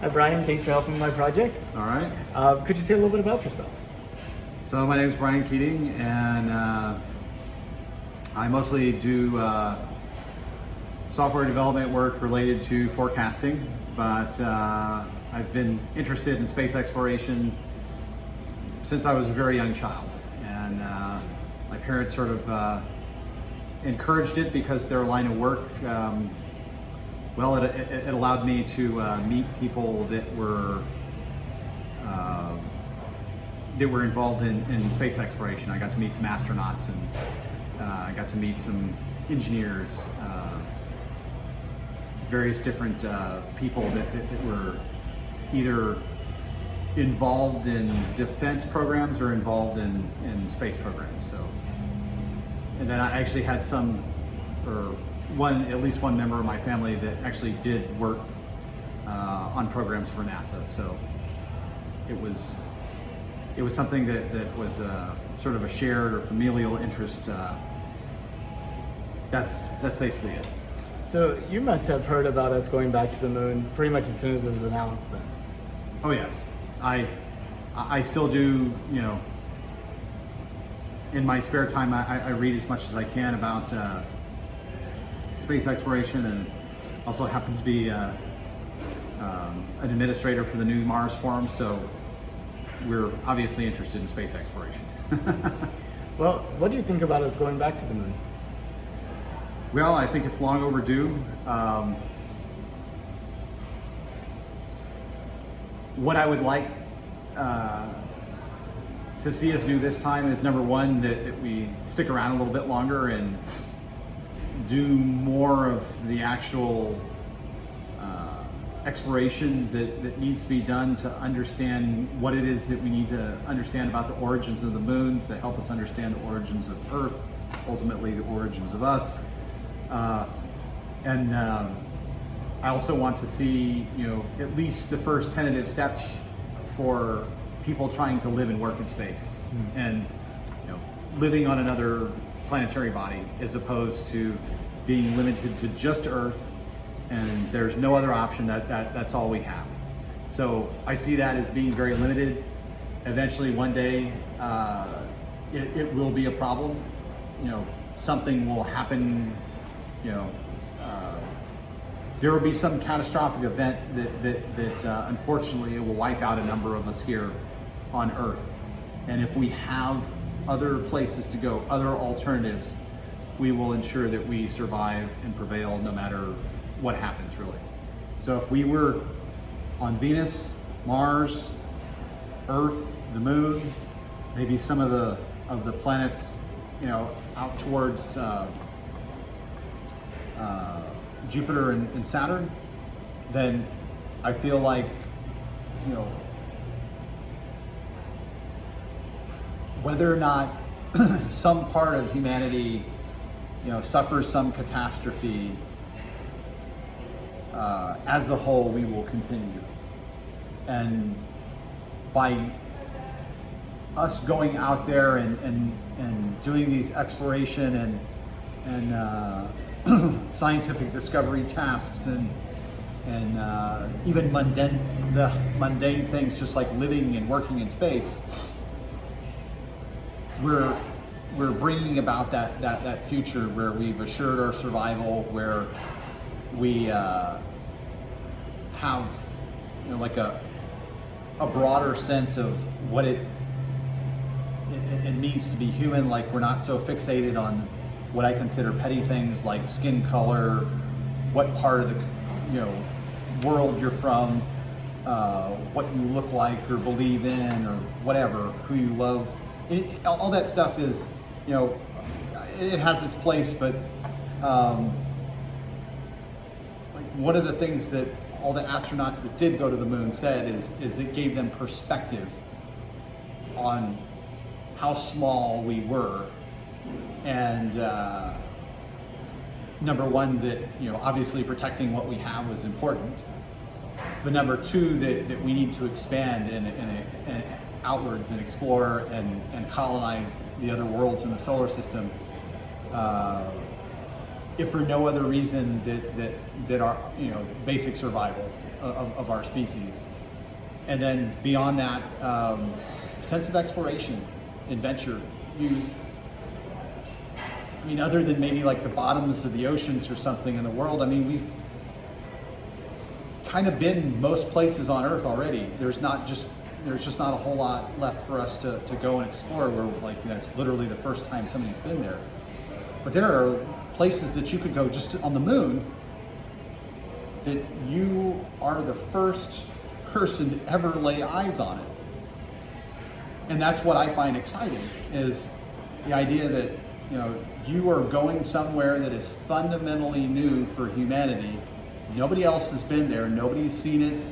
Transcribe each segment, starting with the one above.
Hi Brian, thanks for helping with my project. All right. Could you say a little bit about yourself? So my name is Brian Keating, and I mostly do software development work related to forecasting, but I've been interested in space exploration since I was a very young child. And my parents sort of encouraged it because their line of work, it allowed me to meet people that were involved in space exploration. I got to meet some astronauts, and I got to meet some engineers, various different people that were either involved in defense programs or involved in space programs. So, and then I actually had at least one member of my family that actually did work on programs for NASA. So it was something that was sort of a shared or familial interest. That's basically it. So you must have heard about us going back to the moon pretty much as soon as it was announced then. Oh yes, I still do. You know, in my spare time, I read as much as I can about space exploration, and also happen to be an administrator for the new Mars Forum. So we're obviously interested in space exploration. Well, what do you think about us going back to the moon? Well, I think it's long overdue. What I would like to see us do this time is, number one, that we stick around a little bit longer and do more of the actual exploration that needs to be done to understand what it is that we need to understand about the origins of the moon, to help us understand the origins of Earth, ultimately the origins of us. I also want to see, at least the first tentative steps for people trying to live and work in space, and living on another planetary body, as opposed to being limited to just Earth, and there's no other option. That's all we have. So I see that as being very limited. Eventually, one day, it will be a problem. Something will happen. There will be some catastrophic event that unfortunately will wipe out a number of us here on Earth. And if we have other places to go, other alternatives, we will ensure that we survive and prevail no matter what happens, really. So if we were on Venus, Mars, Earth, the moon, maybe some of the planets, out towards Jupiter and Saturn, then I feel like, whether or not some part of humanity, suffers some catastrophe, as a whole, we will continue. And by us going out there and doing these exploration and scientific discovery tasks and even mundane things, just like living and working in space, we're bringing about that future where we've assured our survival, where we have like a broader sense of what it means to be human. Like, we're not so fixated on what I consider petty things like skin color, what part of the world you're from, what you look like or believe in, or whatever, who you love. All that stuff is, it has its place, but like, one of the things that all the astronauts that did go to the moon said is it gave them perspective on how small we were. And number one, that obviously protecting what we have was important, but number two, that we need to expand and outwards and explore and colonize the other worlds in the solar system, if for no other reason that our basic survival. of our species. And then beyond that, sense of exploration, adventure. I mean, other than maybe like the bottoms of the oceans or something in the world, I mean, we've kind of been most places on Earth already. There's just not a whole lot left for us to go and explore. Where like that's literally the first time somebody's been there. But there are places that you could go just on the moon that you are the first person to ever lay eyes on it. And that's what I find exciting, is the idea that, you know, you are going somewhere that is fundamentally new for humanity. Nobody else has been there, nobody's seen it,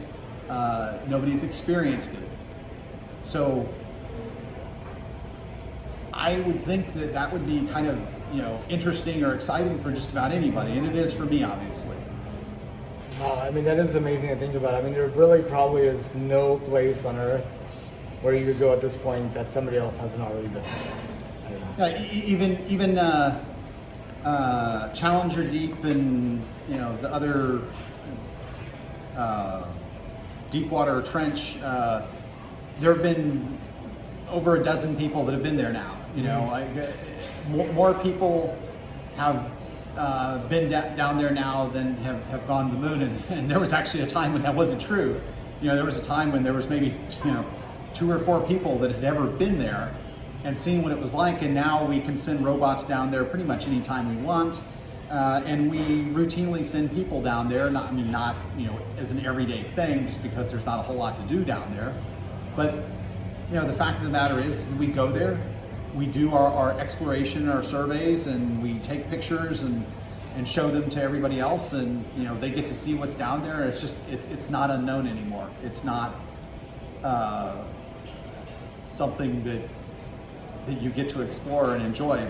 nobody's experienced it. So I would think that that would be kind of, you know, interesting or exciting for just about anybody, and it is for me, obviously. I mean, that is amazing to think about. I mean, there really probably is no place on Earth where you could go at this point that somebody else hasn't already been. Even Challenger Deep and, you know, the other Deepwater Trench, there have been over a dozen people that have been there now. You know, like, more people have been down there now than have gone to the moon. And there was actually a time when that wasn't true. You know, there was a time when there was maybe, you know, 2 or 4 people that had ever been there and seen what it was like, and now we can send robots down there pretty much anytime we want, and we routinely send people down there. Not you know, as an everyday thing, just because there's not a whole lot to do down there. But you know, the fact of the matter is we go there, we do our exploration, our surveys, and we take pictures and show them to everybody else, and you know, they get to see what's down there. It's just it's not unknown anymore. It's not something that you get to explore and enjoy.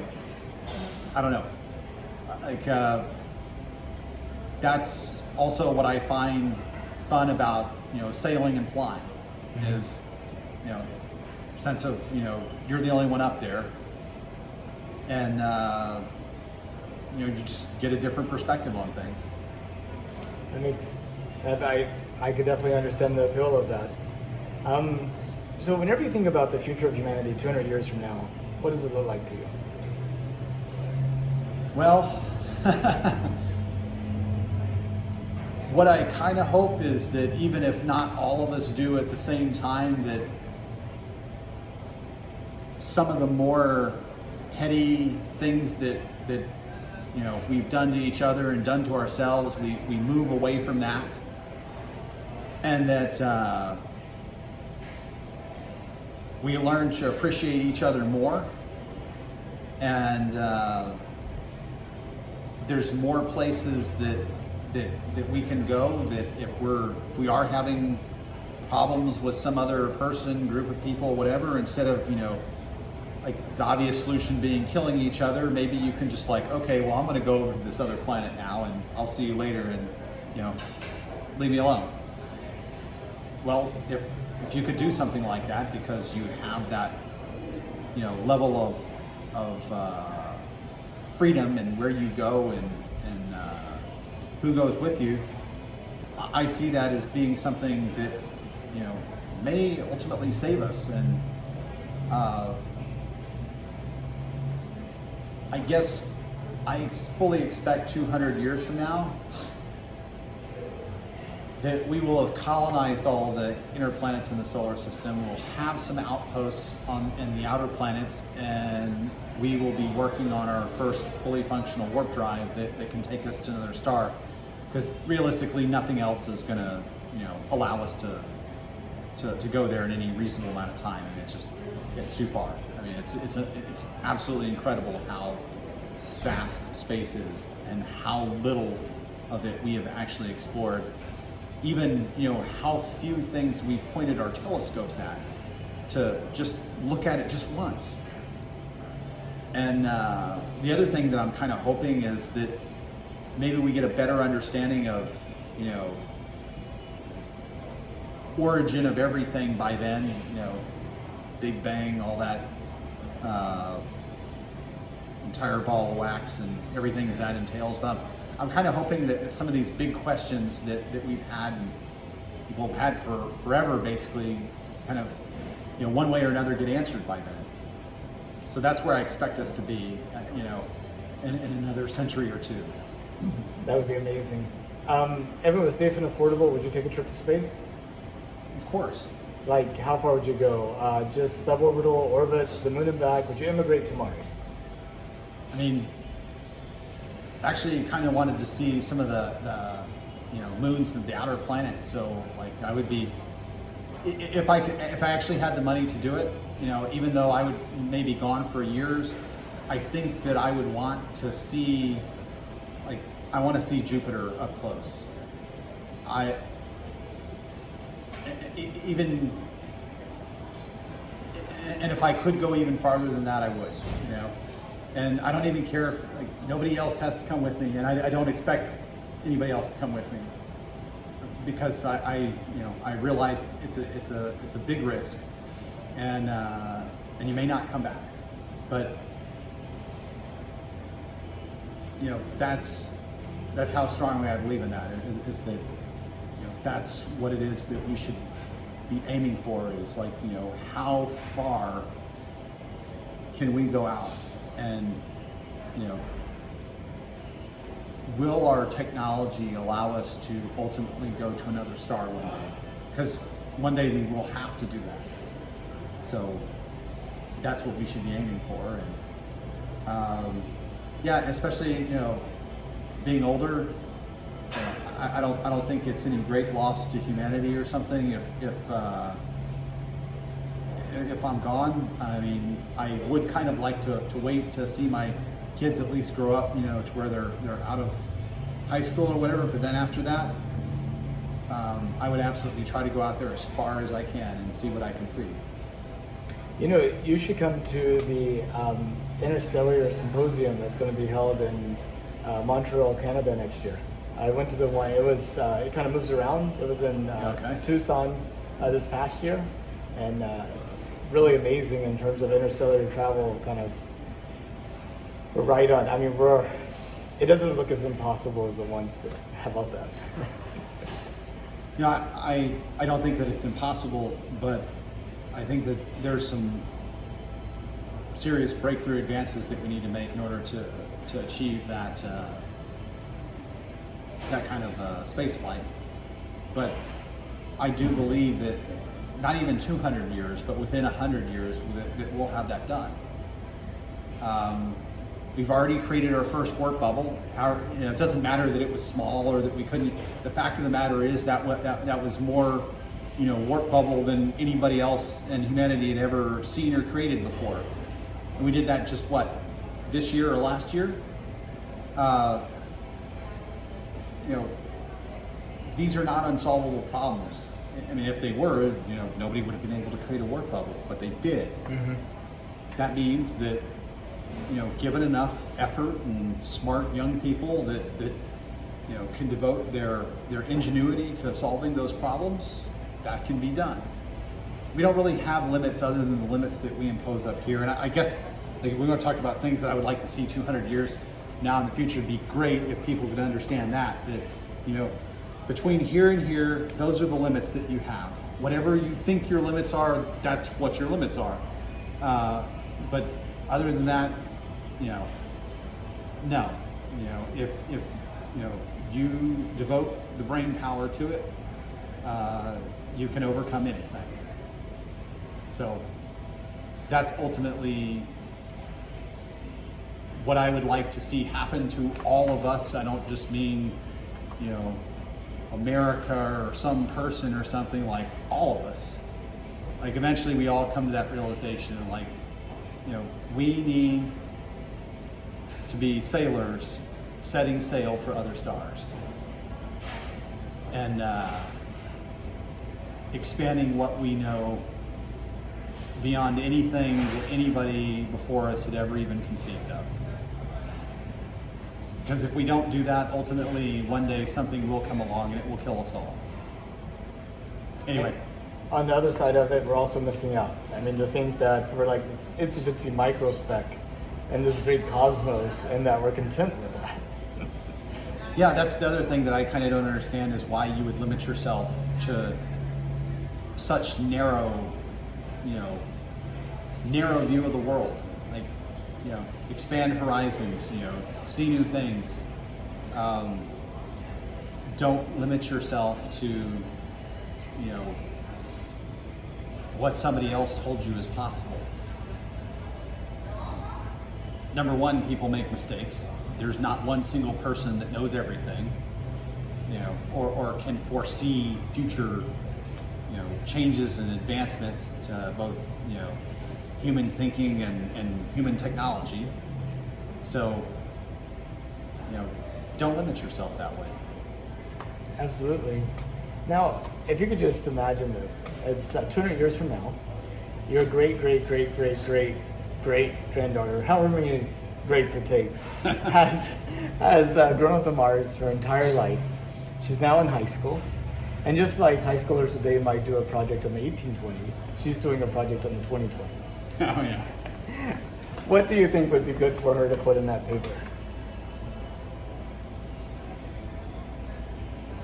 I don't know. Like that's also what I find fun about, you know, sailing and flying, is, you know, sense of, you know, you're the only one up there, and you know, you just get a different perspective on things. And it's that I could definitely understand the appeal of that. So whenever you think about the future of humanity 200 years from now, what does it look like to you? Well, what I kind of hope is that even if not all of us do at the same time, that some of the more petty things that you know, we've done to each other and done to ourselves, we move away from that, and that we learn to appreciate each other more, and there's more places that we can go, that if we are having problems with some other person, group of people, whatever, instead of, you know, like the obvious solution being killing each other, maybe you can just like, okay, well, I'm going to go over to this other planet now, and I'll see you later, and, you know, leave me alone. Well, if you could do something like that because you have that, you know, level of freedom and where you go and who goes with you, I see that as being something that, you know, may ultimately save us. And I guess I fully expect 200 years from now that we will have colonized all the inner planets in the solar system. We'll have some outposts in the outer planets, and we will be working on our first fully functional warp drive that can take us to another star. Because realistically, nothing else is going to, you know, allow us to go there in any reasonable amount of time. I mean, it's too far. I mean, it's absolutely incredible how vast space is and how little of it we have actually explored. Even, you know, how few things we've pointed our telescopes at to just look at it just once. And the other thing that I'm kind of hoping is that maybe we get a better understanding of, you know, origin of everything by then, you know, Big Bang, all that entire ball of wax and everything that entails. But I'm kind of hoping that some of these big questions that we've had people have had for forever, basically, kind of, one way or another get answered by then. So that's where I expect us to be, in another century or two. That would be amazing. Everyone was safe and affordable. Would you take a trip to space? Of course. Like, how far would you go? Just suborbital orbit, to the moon and back? Would you immigrate to Mars? I mean, actually, kind of wanted to see some of the moons of the outer planets. So, like, I would be, if I actually had the money to do it, even though I would maybe gone for years, I think that I would want to see, I want to see Jupiter up close. And if I could go even farther than that, I would, And I don't even care if nobody else has to come with me, and I don't expect anybody else to come with me, because I realize it's a big risk, and you may not come back, but that's how strongly I believe in that. Is that that's what it is that we should be aiming for, is how far can we go out, and will our technology allow us to ultimately go to another star one day? Because one day we will have to do that. So that's what we should be aiming for. And especially being older, I don't think it's any great loss to humanity or something if I'm gone. I mean, I would kind of like to wait to see my kids at least grow up, to where they're out of high school or whatever. But then after that, I would absolutely try to go out there as far as I can and see what I can see. You should come to the Interstellar Symposium that's going to be held in Montreal, Canada next year. I went to the one. It kind of moves around. It was in Tucson this past year, and it's really amazing in terms of interstellar travel. Kind of, we're right on. I mean, it doesn't look as impossible as it wants to. How about that? I don't think that it's impossible, but I think that there's some serious breakthrough advances that we need to make in order to achieve that kind of space flight. But I do believe that not even 200 years, but within 100 years, that we'll have that done. We've already created our first warp bubble. It doesn't matter that it was small or that we couldn't. The fact of the matter is that was more, warp bubble than anybody else in humanity had ever seen or created before. And we did that just this year or last year. These are not unsolvable problems. I mean, if they were, nobody would have been able to create a warp bubble, but they did. Mm-hmm. That means that, given enough effort and smart young people that can devote their ingenuity to solving those problems, that can be done. We don't really have limits other than the limits that we impose up here. And I guess, if we want to talk about things that I would like to see 200 years now in the future, it'd be great if people could understand that between here and here, those are the limits that you have. Whatever you think your limits are, that's what your limits are. But other than that, no. If you devote the brain power to it, you can overcome anything. So that's ultimately what I would like to see happen to all of us. I don't just mean, America or some person or something, like all of us. Like, eventually we all come to that realization, we need to be sailors setting sail for other stars and expanding what we know beyond anything that anybody before us had ever even conceived of. Because if we don't do that, ultimately one day something will come along and it will kill us all. Anyway. On the other side of it, we're also missing out. I mean, to think that we're like this itsy-bitsy microspeck in this great cosmos, and that we're content with that. Yeah, that's the other thing that I kind of don't understand is why you would limit yourself to such narrow, narrow view of the world. Like, expand horizons, see new things. Don't limit yourself to, what somebody else told you is possible. Number one, people make mistakes. There's not one single person that knows everything, or can foresee future, changes and advancements to both, human thinking and human technology. So, don't limit yourself that way. Absolutely. Now, if you could just imagine this, it's 200 years from now, your great granddaughter, however many greats it takes, has grown up on Mars her entire life. She's now in high school. And just like high schoolers today might do a project on the 1820s, she's doing a project on the 2020s. Oh, yeah. What do you think would be good for her to put in that paper?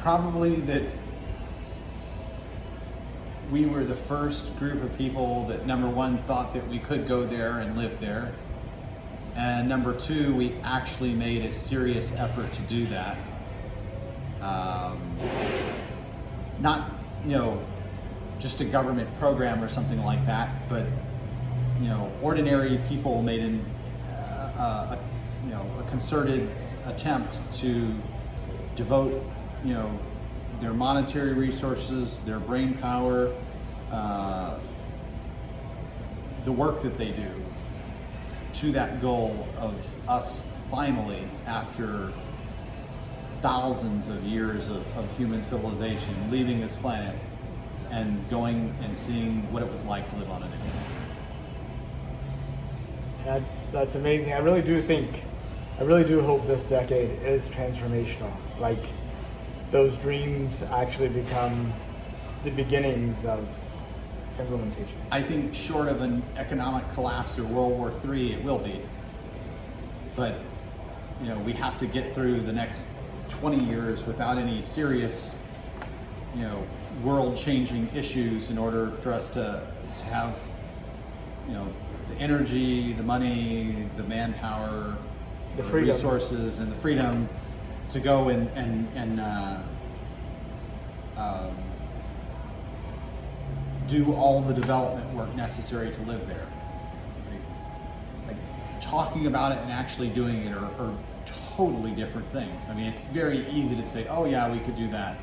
Probably that we were the first group of people that, number one, thought that we could go there and live there. And number two, we actually made a serious effort to do that. Not, just a government program or something like that, but, ordinary people made a concerted attempt to devote, their monetary resources, their brain power, the work that they do to that goal of us finally, after thousands of years of human civilization, leaving this planet and going and seeing what it was like to live on it again. That's amazing. I really do hope this decade is transformational. Like, those dreams actually become the beginnings of implementation. I think short of an economic collapse or World War III, it will be. But, we have to get through the next 20 years without any serious, world-changing issues in order for us to have, the energy, the money, the manpower, the resources, and the freedom to go and do all the development work necessary to live there. Like talking about it and actually doing it are totally different things. I mean, it's very easy to say, oh yeah, we could do that.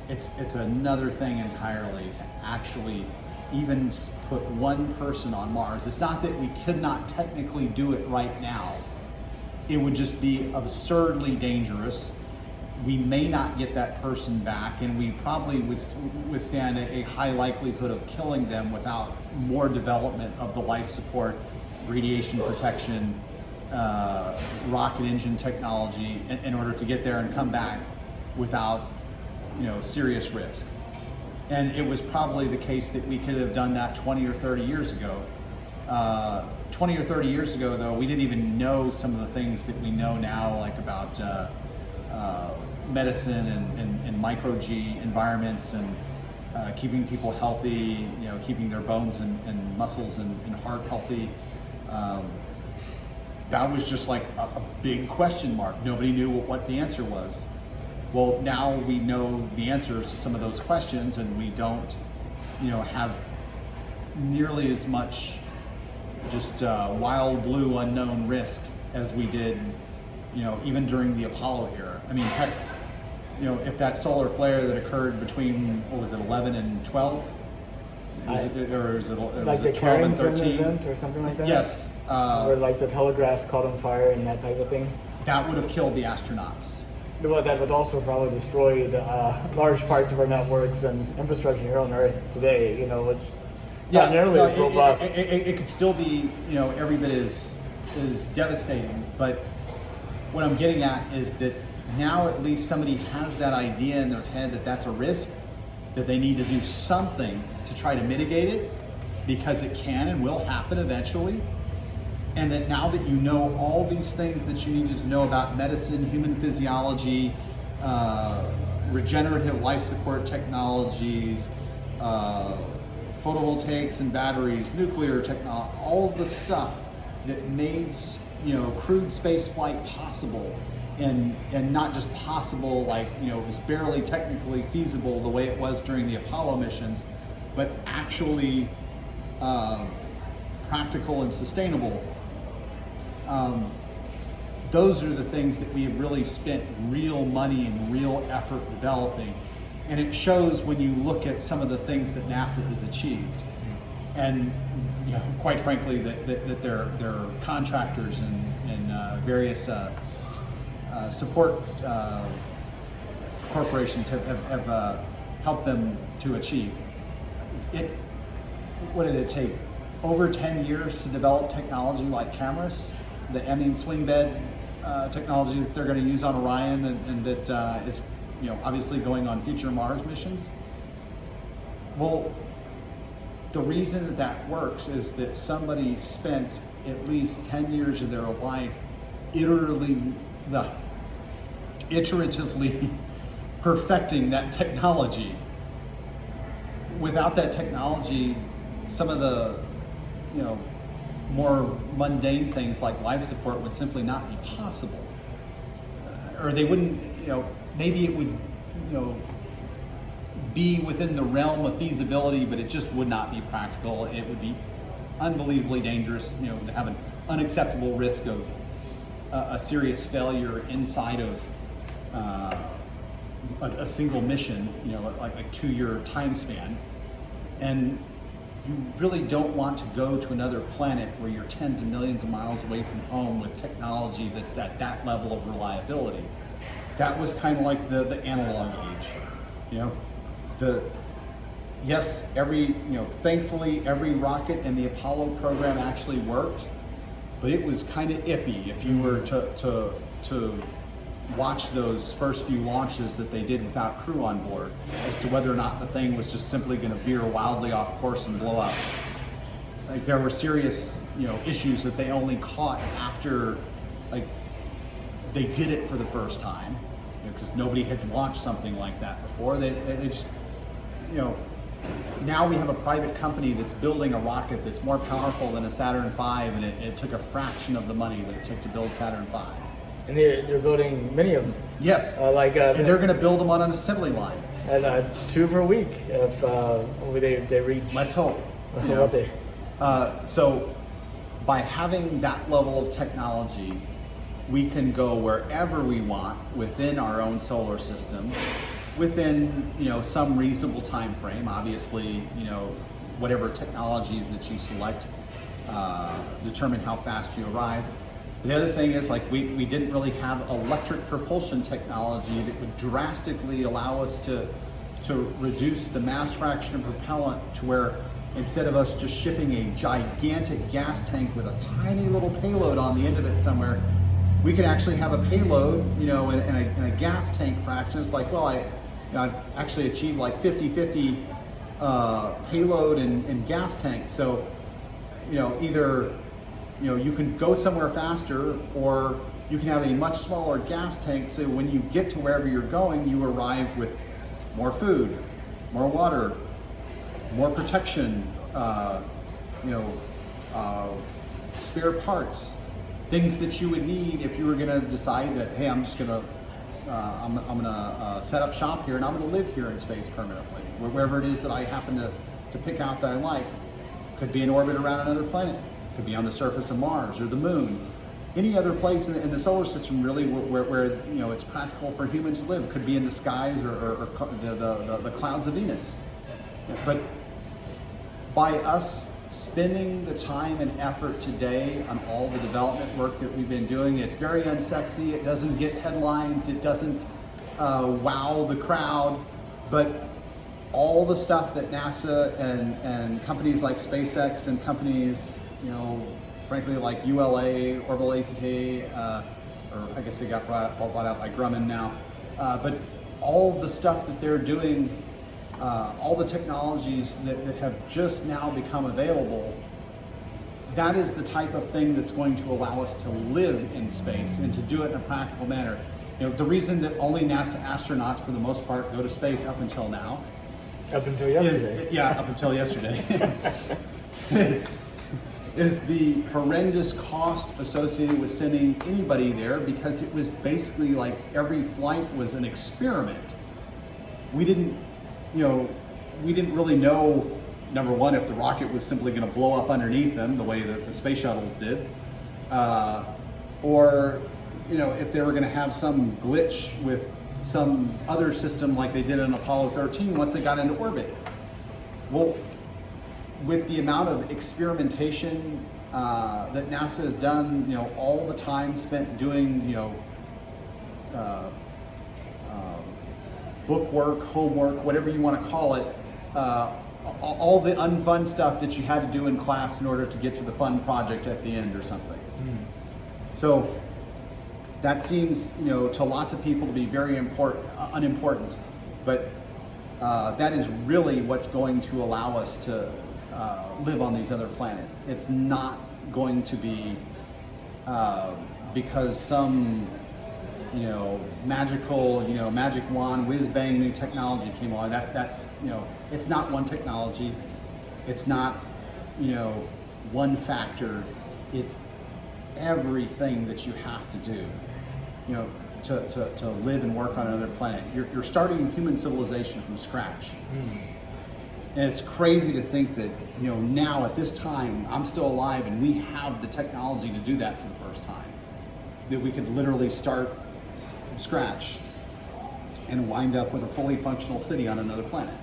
It's another thing entirely to actually even put one person on Mars. It's not that we could not technically do it right now. It would just be absurdly dangerous. We may not get that person back, and we probably withstand a high likelihood of killing them without more development of the life support, radiation protection, rocket engine technology in order to get there and come back without, serious risk. And it was probably the case that we could have done that 20 or 30 years ago. 20 or 30 years ago, though, we didn't even know some of the things that we know now, like about medicine and micro-G environments and keeping people healthy, keeping their bones and muscles and heart healthy. That was just like a big question mark. Nobody knew what the answer was. Well, now we know the answers to some of those questions, and we don't, have nearly as much just wild blue unknown risk as we did, even during the Apollo era. I mean, heck, if that solar flare that occurred between, 11 and 12? Was it like the 12 and Carrington 13? event or something like that? Yes. Where like the telegraphs caught on fire and that type of thing? That would have killed the astronauts. Well, that would also probably destroy the large parts of our networks and infrastructure here on Earth today, which not nearly as robust. It could still be, every bit as devastating. But what I'm getting at is that now at least somebody has that idea in their head that that's a risk, that they need to do something to try to mitigate it, because it can and will happen eventually. And that now that you know all these things that you needed to know about medicine, human physiology, regenerative life support technologies, photovoltaics and batteries, nuclear technology, all of the stuff that made crewed space flight possible, and not just possible like it was barely technically feasible the way it was during the Apollo missions, but actually practical and sustainable. Those are the things that we have really spent real money and real effort developing. And it shows when you look at some of the things that NASA has achieved. And quite frankly, that their contractors and various support corporations have helped them to achieve. What did it take? Over 10 years to develop technology like cameras, the Emmy swing bed technology that they're going to use on Orion, and that is obviously going on future Mars missions. Well, the reason that works is that somebody spent at least 10 years of their life iteratively perfecting that technology. Without that technology, some of the more mundane things like life support would simply not be possible, or they wouldn't. Maybe it would, be within the realm of feasibility, but it just would not be practical. It would be unbelievably dangerous, to have an unacceptable risk of a serious failure inside of a single mission, like a 2-year time span. And you really don't want to go to another planet where you're tens of millions of miles away from home with technology that's at that level of reliability. That was kind of like the analog age, yes, thankfully every rocket in the Apollo program actually worked, but it was kind of iffy if you were to watch those first few launches that they did without crew on board, as to whether or not the thing was just simply going to veer wildly off course and blow up. Like, there were serious, issues that they only caught after, they did it for the first time, because nobody had launched something like that before. They just, now we have a private company that's building a rocket that's more powerful than a Saturn V, and it took a fraction of the money that it took to build Saturn V. And they're building many of them. Yes, and they're going to build them on an assembly line. And 2 per week if they reach. Let's hope. So by having that level of technology, we can go wherever we want within our own solar system, within some reasonable time frame. Obviously, whatever technologies that you select determine how fast you arrive. The other thing is, we didn't really have electric propulsion technology that would drastically allow us to reduce the mass fraction of propellant to where, instead of us just shipping a gigantic gas tank with a tiny little payload on the end of it somewhere, we could actually have a payload, in a gas tank fraction. It's like, well, I've actually achieved 50-50 payload and gas tank. So, either you can go somewhere faster, or you can have a much smaller gas tank, so when you get to wherever you're going, you arrive with more food, more water, more protection, spare parts, things that you would need if you were going to decide that, hey, I'm just going to I'm going to set up shop here, and I'm going to live here in space permanently, wherever it is that I happen to pick out that I like. Could be in orbit around another planet. Could be on the surface of Mars or the Moon, any other place in the solar system, really, where it's practical for humans to live. Could be in the skies or the clouds of Venus. But by us spending the time and effort today on all the development work that we've been doing, it's very unsexy. It doesn't get headlines. It doesn't wow the crowd. But all the stuff that NASA and companies like SpaceX and companies, frankly, like ULA, Orbital ATK, or I guess they got bought out by Grumman now. But all the stuff that they're doing, all the technologies that have just now become available, that is the type of thing that's going to allow us to live in space and to do it in a practical manner. You know, the reason that only NASA astronauts, for the most part, go to space up until now, Up until yesterday. up until yesterday, is the horrendous cost associated with sending anybody there, because it was basically like every flight was an experiment. We didn't really know, number one, if the rocket was simply going to blow up underneath them the way that the space shuttles did, or if they were going to have some glitch with some other system like they did in Apollo 13 once they got into orbit. Well, with the amount of experimentation that NASA has done, all the time spent doing, book work, homework, whatever you want to call it, all the unfun stuff that you had to do in class in order to get to the fun project at the end or something. So that seems, to lots of people to be very unimportant, but that is really what's going to allow us to live on these other planets. It's not going to be because some magical magic wand whiz bang new technology came along. That it's not one technology, it's not one factor, it's everything that you have to do to live and work on another planet. You're starting human civilization from scratch. And it's crazy to think that now at this time I'm still alive and we have the technology to do that for the first time, that we could literally start from scratch and wind up with a fully functional city on another planet.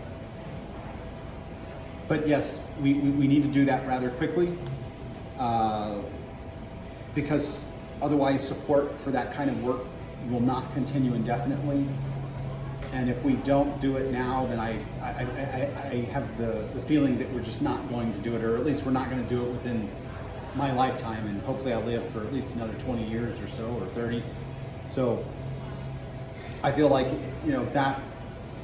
But yes, we need to do that rather quickly, because otherwise support for that kind of work will not continue indefinitely. And if we don't do it now, then I have the feeling that we're just not going to do it, or at least we're not going to do it within my lifetime, and hopefully I'll live for at least another 20 years or so, or 30. So I feel like that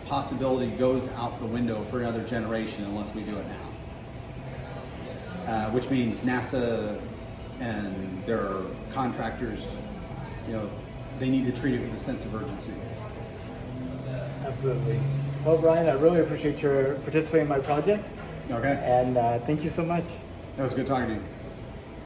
possibility goes out the window for another generation unless we do it now. Which means NASA and their contractors, they need to treat it with a sense of urgency. Absolutely. Well, Brian, I really appreciate your participating in my project. Okay. And thank you so much. That was good talking to you.